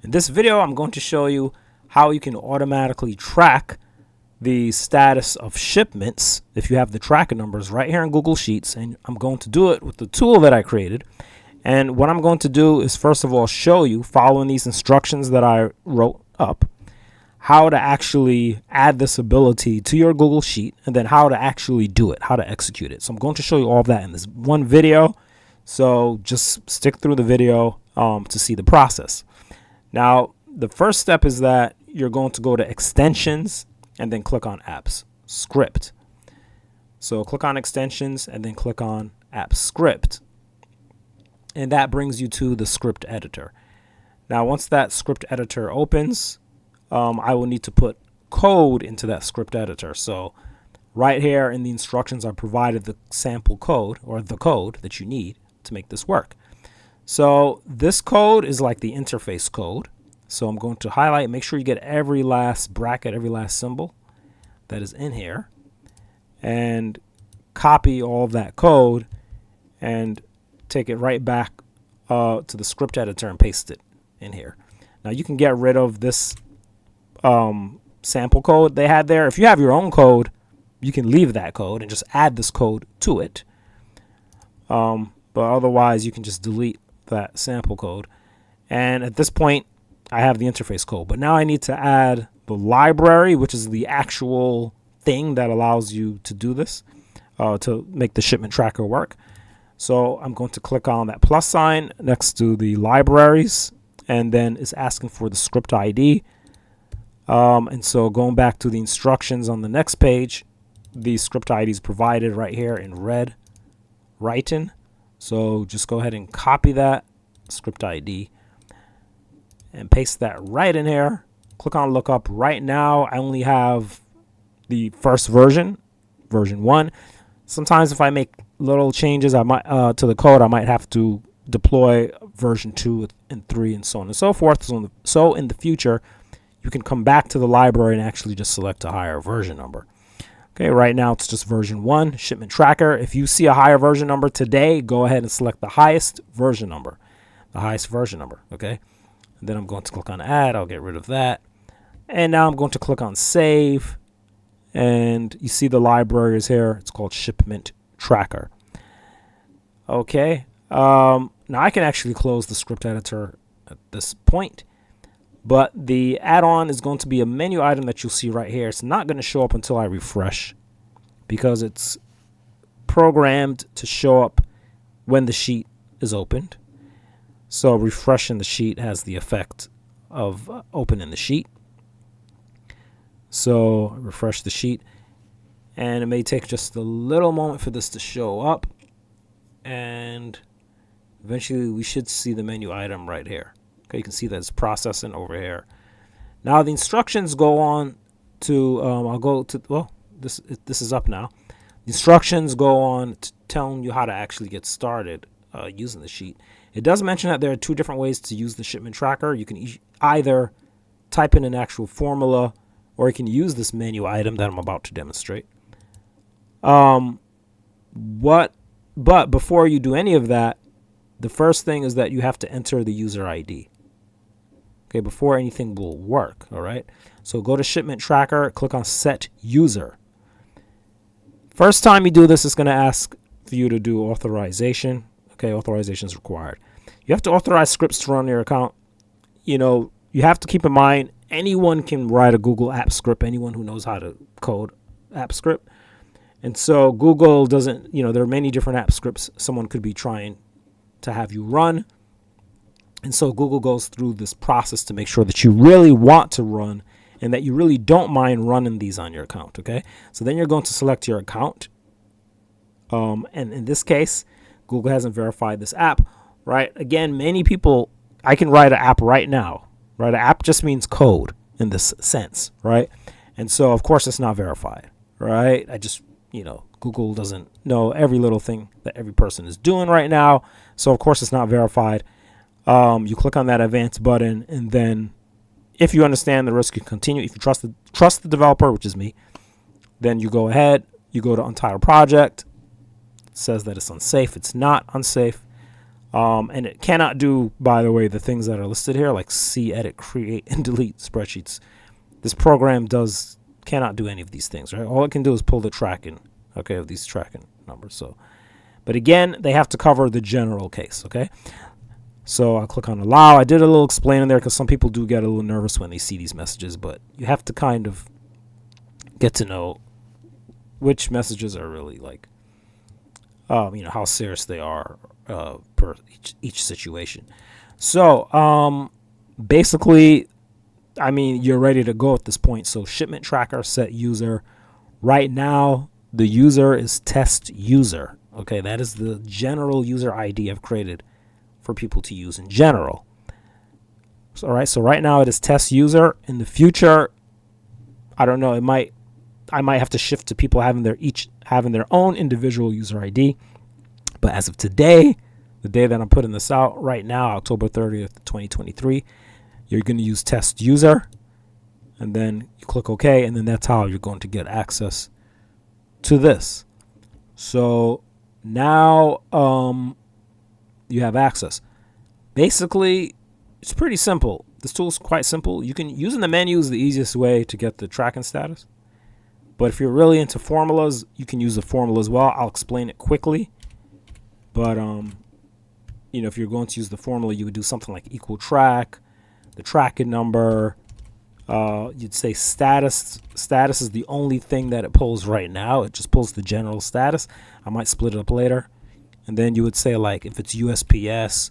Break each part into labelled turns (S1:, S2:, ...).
S1: In this video, I'm going to show you how you can automatically track the status of shipments if you have the tracker numbers right here in Google Sheets, and I'm going to do it with the tool that I created. And what I'm going to do is first of all show you, following these instructions that I wrote up, how to actually add this ability to your Google Sheet, and then how to actually do it, how to execute it. So I'm going to show you all of that in this one video. So just stick through the video to see the process. Now, the first step is that you're going to go to extensions and then click on apps script. So click on extensions and then click on app script. And that brings you to the script editor. Now, once that script editor opens, I will need to put code into that script editor. So right here in the instructions, I provided the sample code, or the code that you need to make this work. So this code is like the interface code. So I'm going to highlight, make sure you get every last bracket, every last symbol that is in here, and copy all of that code and take it right back to the script editor and paste it in here. Now you can get rid of this sample code they had there. If you have your own code, you can leave that code and just add this code to it. But otherwise, you can just delete that sample code. And at this point, I have the interface code. But now I need to add the library, which is the actual thing that allows you to do this, to make the shipment tracker work. So I'm going to click on that plus sign next to the libraries, and then it's asking for the script ID. And so going back to the instructions on the next page, the script ID is provided right here in red writing. So just go ahead and copy that script ID and paste that right in here. Click on lookup. Right now, I only have the first version, version 1. Sometimes if I make little changes, I might to the code, I might have to deploy version 2 and 3 and so on and so forth. So in the future, you can come back to the library and actually just select a higher version number. Okay, right now it's just version 1, shipment tracker. If you see a higher version number today, go ahead and select the highest version number. Okay? And then I'm going to click on add. I'll get rid of that. And now I'm going to click on save. And you see the library is here. It's called shipment tracker. Okay. Now I can actually close the script editor at this point. But the add-on is going to be a menu item that you'll see right here. It's not going to show up until I refresh, because it's programmed to show up when the sheet is opened. So refreshing the sheet has the effect of opening the sheet. So refresh the sheet, and it may take just a little moment for this to show up, and eventually we should see the menu item right here. Okay, you can see that it's processing over here. Now the instructions go on to, I'll go to, well, this is up now. The instructions go on to telling you how to actually get started using the sheet. It does mention that there are 2 different ways to use the shipment tracker. You can either type in an actual formula, or you can use this menu item that I'm about to demonstrate. But before you do any of that, the first thing is that you have to enter the user ID. Okay, before anything will work, all right? So go to shipment tracker, click on set user. First time you do this, it's going to ask for you to do authorization. Okay, authorization is required. You have to authorize scripts to run your account. You know, you have to keep in mind, anyone can write a Google app script, anyone who knows how to code app script. And so Google doesn't, there are many different app scripts someone could be trying to have you run. And so Google goes through this process to make sure that you really want to run and that you really don't mind running these on your account. Okay, so then you're going to select your account. And in this case, Google hasn't verified this app, right? Again, many people, I can write an app right now, right? An app just means code in this sense, right? And so, of course, it's not verified, right? Google doesn't know every little thing that every person is doing right now. So, of course, it's not verified. You click on that advanced button, and then if you understand the risk, you continue. If you trust the developer, which is me, then you go ahead, you go to Untitled Project. It says that it's unsafe. It's not unsafe. And it cannot do, by the way, the things that are listed here, like see, edit, create, and delete spreadsheets. This program cannot do any of these things, right? All it can do is pull the tracking, okay, of these tracking numbers. So, but again, they have to cover the general case, okay? So I'll click on allow. I did a little explaining there because some people do get a little nervous when they see these messages, but you have to kind of get to know which messages are really like, how serious they are per each situation. So basically, I mean, you're ready to go at this point. So shipment tracker set user. Right now, the user is test user. Okay, that is the general user ID I've created for people to use in general. So, all right, so right now it is test user. In the future, I don't know, I might have to shift to people having their own individual user ID. But as of today, the day that I'm putting this out right now, October 30th, 2023, you're going to use test user, and then you click OK, and then that's how you're going to get access to this. So now you have access. Basically, it's pretty simple. This tool is quite simple. You can using the menu is the easiest way to get the tracking status. But if you're really into formulas, you can use the formula as well. I'll explain it quickly. But if you're going to use the formula, you would do something like equal track, the tracking number. You'd say status. Status is the only thing that it pulls right now. It just pulls the general status. I might split it up later. And then you would say, like, if it's USPS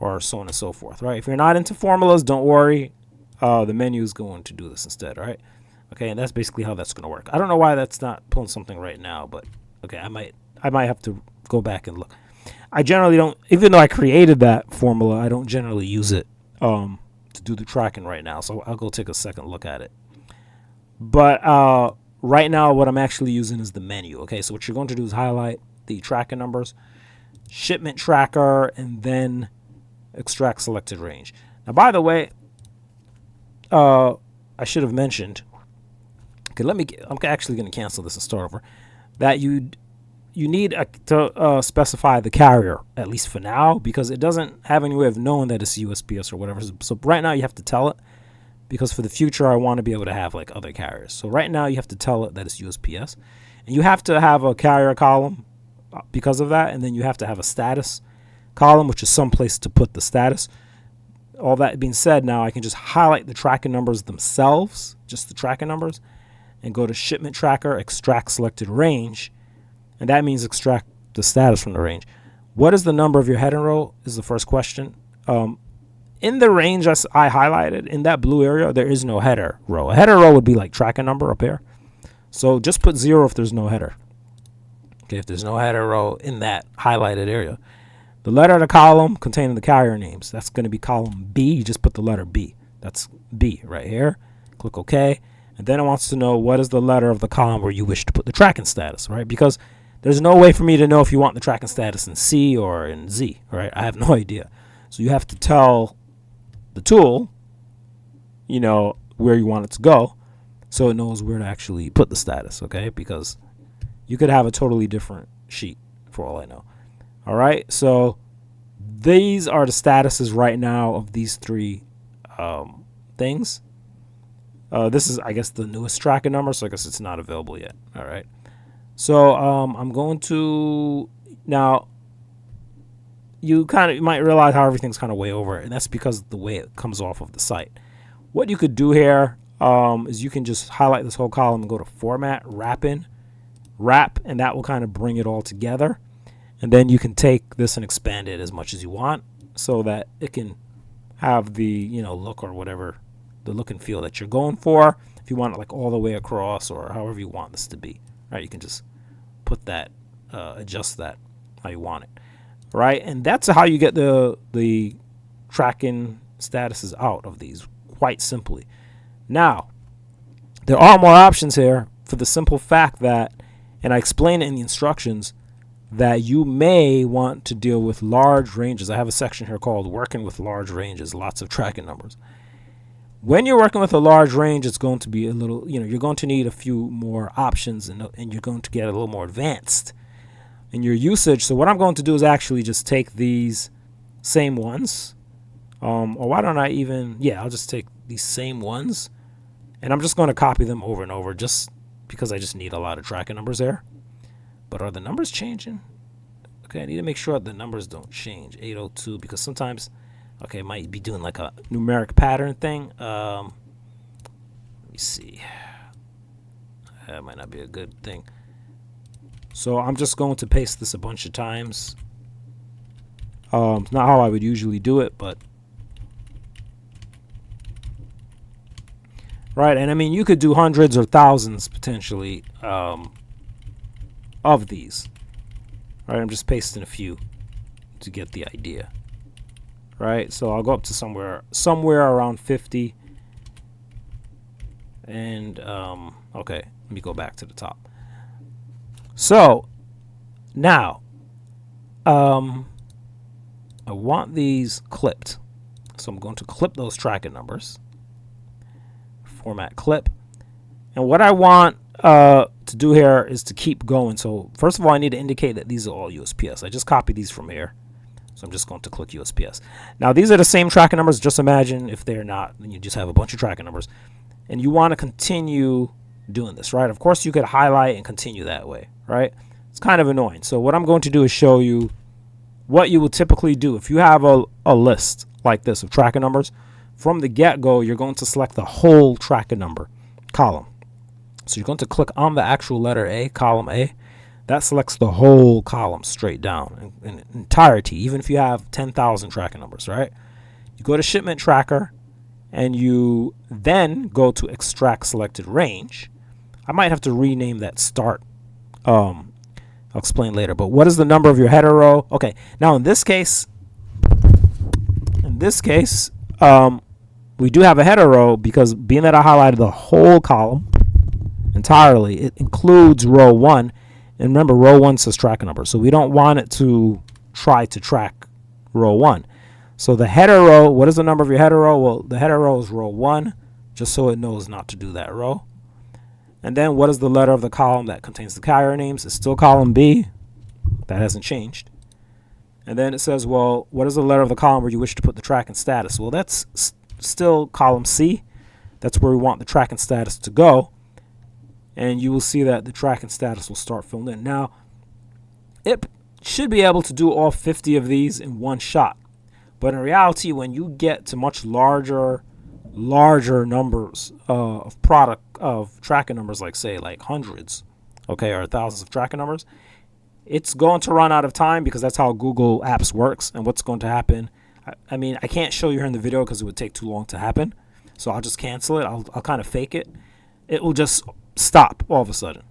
S1: or so on and so forth, right? If you're not into formulas, don't worry. The menu is going to do this instead, right? Okay, and that's basically how that's going to work. I don't know why that's not pulling something right now, but okay, I might have to go back and look. I generally don't, even though I created that formula, I don't generally use it to do the tracking right now. So I'll go take a second look at it. But right now, what I'm actually using is the menu. Okay, so what you're going to do is highlight the tracking numbers, shipment tracker, and then extract selected range. Now, by the way, I should have mentioned. Okay, I'm actually going to cancel this and start over. That you need to specify the carrier, at least for now, because it doesn't have any way of knowing that it's USPS or whatever. So right now you have to tell it, because for the future I want to be able to have like other carriers. So right now you have to tell it that it's USPS, and you have to have a carrier column because of that, and then you have to have a status column, which is some place to put the status. All that being said, now I can just highlight the tracking numbers themselves, just the tracking numbers, and go to shipment tracker, extract selected range, and that means extract the status from the range. What is the number of your header row is the first question. In the range I highlighted, in that blue area, there is no header row. A header row would be like tracking number up here. So just put 0 if there's no header. Okay, if there's no header row in that highlighted area. The letter of the column containing the carrier names, that's going to be column B. You just put the letter B. That's B right here. Click OK. And then it wants to know what is the letter of the column where you wish to put the tracking status, right? Because there's no way for me to know if you want the tracking status in C or in Z, right? I have no idea. So you have to tell the tool, where you want it to go, so it knows where to actually put the status, okay? Because you could have a totally different sheet for all I know. All right, so these are the statuses right now of these three things. This is, I guess, the newest tracking number, so I guess it's not available yet. All right. So I'm going to now. You might realize how everything's kind of way over, and that's because of the way it comes off of the site. What you could do here is you can just highlight this whole column and go to Format, Wrap, and that will kind of bring it all together. And then you can take this and expand it as much as you want, so that it can have the look or whatever, the look and feel that you're going for. If you want it like all the way across or however you want this to be, right? You can just put that, adjust that how you want it, right? And that's how you get the tracking statuses out of these, quite simply. Now, there are more options here for the simple fact that, and I explain it in the instructions, that you may want to deal with large ranges. I have a section here called Working with Large Ranges, lots of tracking numbers. When you're working with a large range, it's going to be a little, you're going to need a few more options, and you're going to get a little more advanced. and your usage. So what I'm going to do is actually just take these same ones. Or why don't I even, yeah, I'll just take these same ones and I'm just going to copy them over and over just because I just need a lot of tracking numbers there. But are the numbers changing? Okay, I need to make sure the numbers don't change. 802, because sometimes, okay, it might be doing like a numeric pattern thing. Let me see. That might not be a good thing. So I'm just going to paste this a bunch of times. It's not how I would usually do it, but right. And I mean, you could do hundreds or thousands potentially of these. Right, I'm just pasting a few to get the idea. Right, so I'll go up to somewhere around 50. And okay, let me go back to the top. So now I want these clipped, so I'm going to clip those tracking numbers. Format clip, and what I want to do here is to keep going. So first of all, I need to indicate that these are all USPS. I just copied these from here, so I'm just going to click USPS. Now these are the same tracking numbers. Just imagine if they're not, then you just have a bunch of tracking numbers, and you want to continue doing this, right? Of course, you could highlight and continue that way, right? It's kind of annoying. So what I'm going to do is show you what you would typically do if you have a list like this of tracking numbers. From the get-go, you're going to select the whole tracking number column. So you're going to click on the actual letter A, column A. That selects the whole column straight down in entirety, even if you have 10,000 tracking numbers, right? You go to shipment tracker, and you then go to extract selected range. I might have to rename that start. I'll explain later. But what is the number of your header row? Okay, now in this case, we do have a header row because being that I highlighted the whole column entirely, it includes row 1. And remember, row 1 says tracking number, so we don't want it to try to track row 1. So the header row, what is the number of your header row? Well, the header row is row 1, just so it knows not to do that row. And then what is the letter of the column that contains the carrier names? It's still column B. That hasn't changed. And then it says, well, what is the letter of the column where you wish to put the tracking status? Well, that's still column C. That's where we want the tracking status to go. And you will see that the tracking status will start filling in. Now, it should be able to do all 50 of these in one shot. But in reality, when you get to much larger numbers of tracking numbers, like say like hundreds, okay, or thousands of tracking numbers, it's going to run out of time because that's how Google Apps works. And what's going to happen, I mean, I can't show you here in the video because it would take too long to happen. So I'll just cancel it. I'll kind of fake it. It will just stop all of a sudden.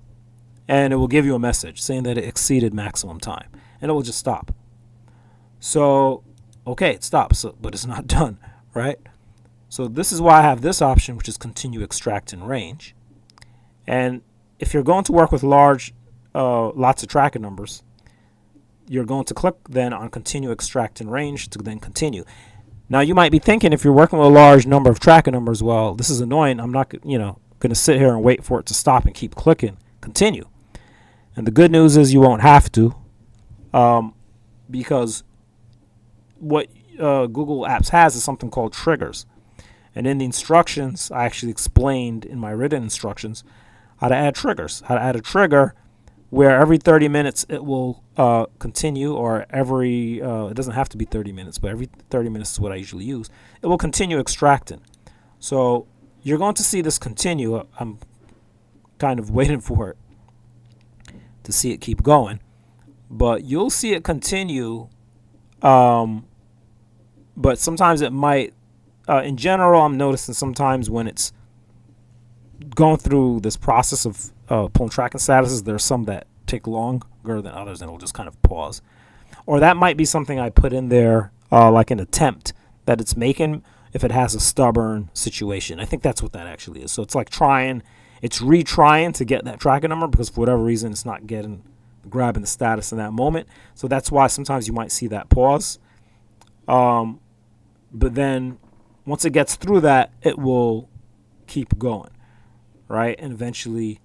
S1: And it will give you a message saying that it exceeded maximum time. And it will just stop. So, okay, it stops, but it's not done, right? So this is why I have this option, which is continue extract in range. And if you're going to work with lots of tracking numbers, you're going to click then on continue extract in range to then continue. Now you might be thinking, if you're working with a large number of tracking numbers, well, this is annoying. I'm not, going to sit here and wait for it to stop and keep clicking continue. And the good news is you won't have to, because what Google Apps has is something called triggers. And in the instructions, I actually explained in my written instructions how to add triggers, how to add a trigger where every 30 minutes it will continue, or every, it doesn't have to be 30 minutes, but every 30 minutes is what I usually use. It will continue extracting. So you're going to see this continue. I'm kind of waiting for it to see it keep going. But you'll see it continue. But sometimes it might, in general, I'm noticing sometimes when it's going through this process of pulling tracking statuses, there's some that take longer than others, and it'll just kind of pause. Or that might be something I put in there, like an attempt that it's making if it has a stubborn situation. I think that's what that actually is. So it's like it's retrying to get that tracking number because for whatever reason it's not grabbing the status in that moment. So that's why sometimes you might see that pause. But then once it gets through that, it will keep going, right? And eventually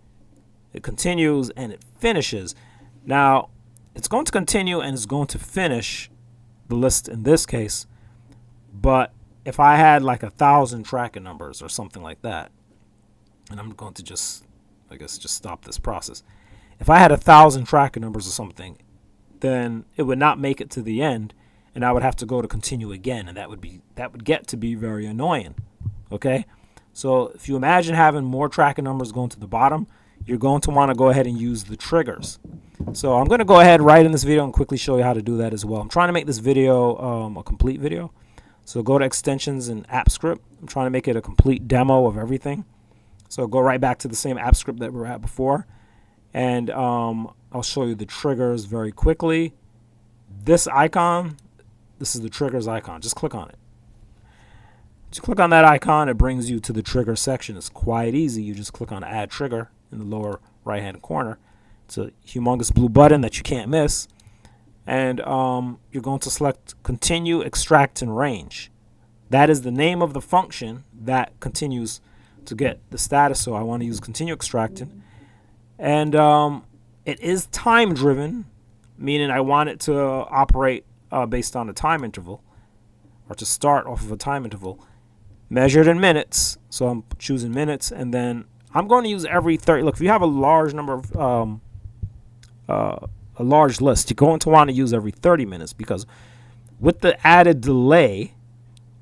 S1: it continues and it finishes. Now, it's going to continue and it's going to finish the list in this case. But if I had like 1,000 tracking numbers or something like that, and I'm going to just, I guess, just stop this process. If I had 1,000 tracking numbers or something, then it would not make it to the end, and I would have to go to continue again, and that would get to be very annoying. Okay, so if you imagine having more tracking numbers going to the bottom, you're going to want to go ahead and use the triggers. So I'm going to go ahead right in this video and quickly show you how to do that as well. I'm trying to make this video a complete video. So go to extensions and app script. I'm trying to make it a complete demo of everything. So go right back to the same app script that we were at before. And I'll show you the triggers very quickly. This icon, this is the triggers icon. Just click on it. Just click on that icon. It brings you to the trigger section. It's quite easy. You just click on add trigger in the lower right hand corner. It's a humongous blue button that you can't miss. And you're going to select continue, extract, and range. That is the name of the function that continues to get the status. So I want to use continue extracting. And it is time driven, meaning I want it to operate based on a time interval, or to start off of a time interval measured in minutes. So I'm choosing minutes, and then I'm going to use every 30. Look, if you have a large number of a large list, you're going to want to use every 30 minutes, because with the added delay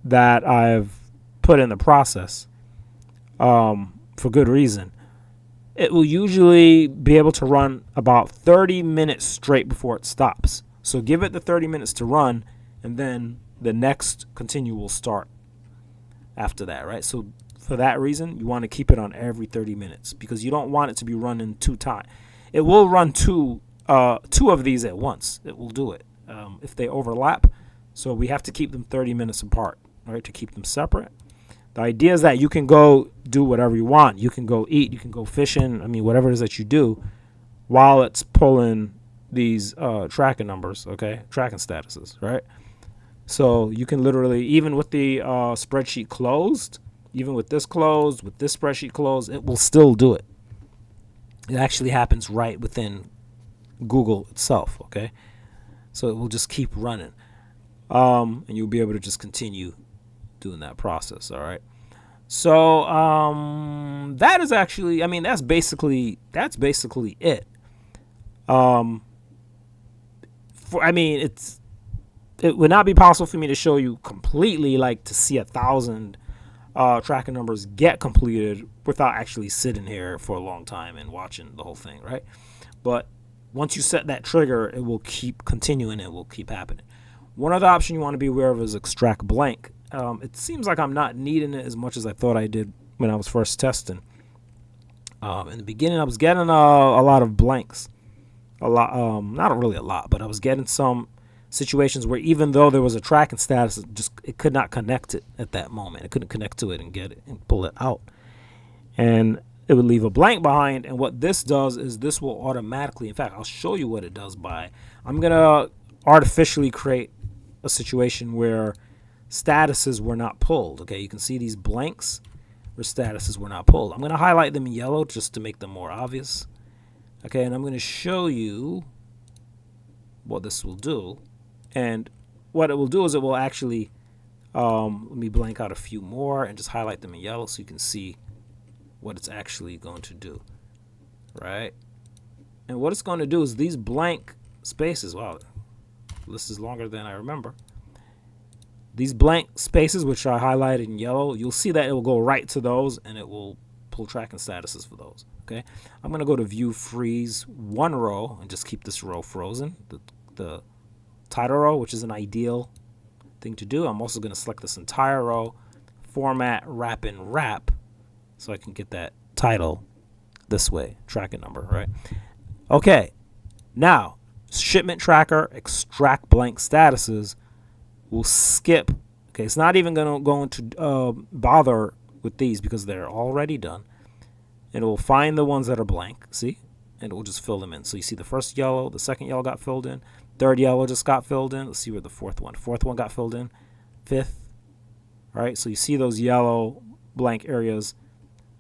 S1: that I've put in the process, for good reason, it will usually be able to run about 30 minutes straight before it stops. So give it the 30 minutes to run, and then the next continue will start after that, right? So for that reason, you want to keep it on every 30 minutes, because you don't want it to be running 2 times. It will run two of these at once. It will do it if they overlap. So we have to keep them 30 minutes apart, right, to keep them separate. The idea is that you can go do whatever you want. You can go eat. You can go fishing. I mean, whatever it is that you do while it's pulling these tracking numbers, okay, tracking statuses, right? So you can literally, even with the spreadsheet closed, even with this closed, with this spreadsheet closed, it will still do it. It actually happens right within Google itself, okay? So it will just keep running. And you'll be able to just continue doing that process, all right? So that is actually, I mean, that's basically it. It would not be possible for me to show you completely, like to see 1,000 tracking numbers get completed without actually sitting here for a long time and watching the whole thing, right? But once you set that trigger, it will keep continuing. It will keep happening. One other option you want to be aware of is extract blank. It seems like I'm not needing it as much as I thought I did when I was first testing. In the beginning, I was getting a lot of blanks. Not really a lot, but I was getting some situations where even though there was a tracking status, it could not connect it at that moment. It couldn't connect to it and get it and pull it out. And it would leave a blank behind. And what this does is this will automatically, in fact, I'll show you what it does I'm going to artificially create a situation where statuses were not pulled. Okay, you can see these blanks where statuses were not pulled. I'm going to highlight them in yellow just to make them more obvious. Okay, and I'm going to show you what this will do. And what it will do is it will actually, let me blank out a few more and just highlight them in yellow so you can see what it's actually going to do, right? And what it's going to do is these blank spaces, wow, this is longer than I remember. These blank spaces, which are highlighted in yellow, you'll see that it will go right to those and it will pull tracking statuses for those. Okay, I'm going to go to view freeze one row and just keep this row frozen, the title row, which is an ideal thing to do. I'm also going to select this entire row, format wrap and wrap, so I can get that title this way, tracking number, right? Okay, now shipment tracker extract blank statuses will skip. Okay, it's not even going to bother with these because they're already done. And it will find the ones that are blank, see? And it will just fill them in. So you see the first yellow, the second yellow got filled in, third yellow just got filled in. Let's see where the fourth one got filled in, fifth, all right? So you see those yellow blank areas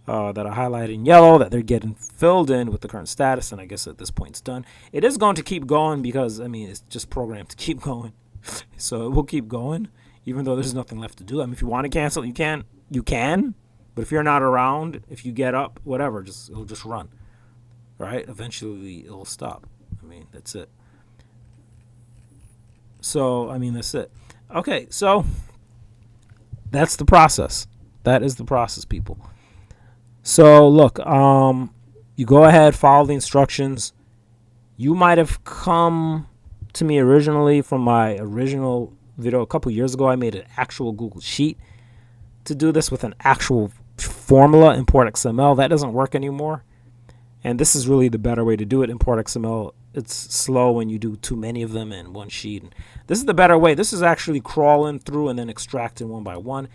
S1: that are highlighted in yellow that they're getting filled in with the current status, and I guess at this point it's done. It is going to keep going because, I mean, it's just programmed to keep going. So it will keep going even though there's nothing left to do. I mean, if you want to cancel, you can, but if you're not around, if you get up, whatever, it'll just run. Right? Eventually it'll stop. I mean, that's it. So, I mean, that's it. Okay, so that's the process. That is the process, people. So, look, you go ahead, follow the instructions. You might have come to me originally from my original video a couple years ago. I made an actual Google Sheet to do this with an actual formula, import XML. That doesn't work anymore. And this is really the better way to do it, import XML. It's slow when you do too many of them in one sheet. And this is the better way. This is actually crawling through and then extracting one by one.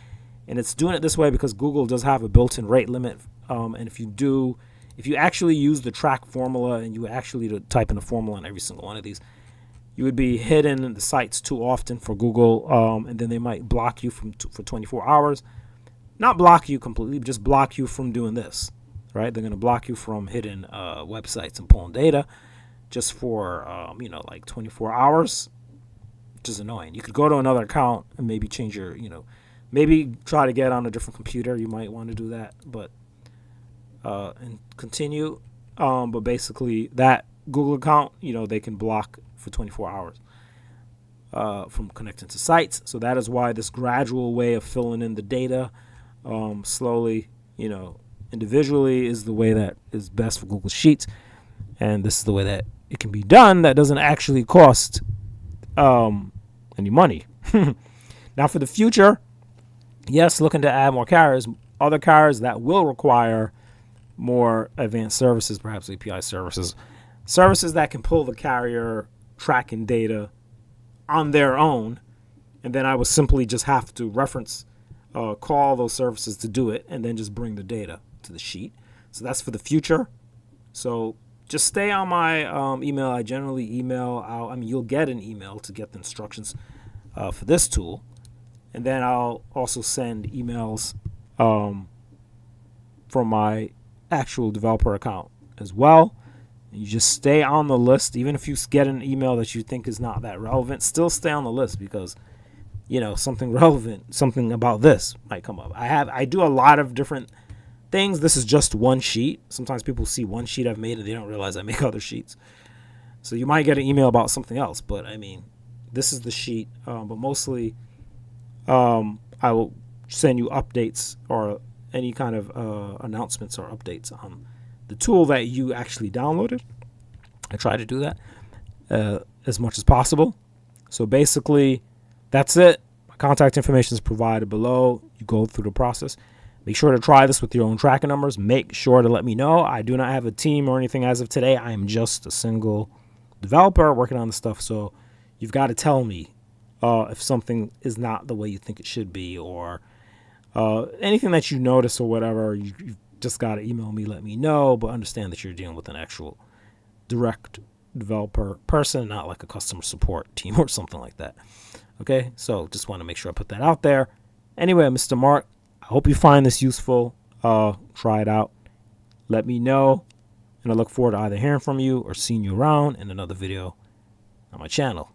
S1: And it's doing it this way because Google does have a built-in rate limit. And if you actually use the track formula and you actually type in a formula on every single one of these, you would be hitting the sites too often for Google, and then they might block you for 24 hours. Not block you completely, just block you from doing this, right? They're going to block you from hitting websites and pulling data just for, like 24 hours, which is annoying. You could go to another account and maybe change your, maybe try to get on a different computer. You might want to do that, but and continue. But basically, that Google account, they can block for 24 hours from connecting to sites. So that is why this gradual way of filling in the data slowly, individually is the way that is best for Google Sheets. And this is the way that it can be done that doesn't actually cost any money. Now for the future, yes, looking to add more carriers, other carriers that will require more advanced services, perhaps API services that can pull the carrier tracking data on their own, and then I would simply just have to reference, call those services to do it, and then just bring the data to the sheet. So that's for the future. So just stay on my email. I generally email out. I mean, you'll get an email to get the instructions for this tool, and then I'll also send emails from my actual developer account as well. You just stay on the list. Even if you get an email that you think is not that relevant, still stay on the list because something relevant, something about this might come up. I do a lot of different things. This is just one sheet. Sometimes people see one sheet I've made and they don't realize I make other sheets. So you might get an email about something else, but I mean, this is the sheet. But mostly I will send you updates or any kind of announcements or updates on the tool that you actually downloaded. I try to do that as much as possible. So basically, that's it. My contact information is provided below. You go through the process. Make sure to try this with your own tracking numbers. Make sure to let me know. I do not have a team or anything as of today. I am just a single developer working on the stuff. So you've got to tell me if something is not the way you think it should be, or anything that you notice or whatever. You've just got to email me, let me know, but understand that you're dealing with an actual direct developer person, not like a customer support team or something like that. Okay, so just want to make sure I put that out there. Anyway, Mr. Mark, I hope you find this useful. Try it out. Let me know, and I look forward to either hearing from you or seeing you around in another video on my channel.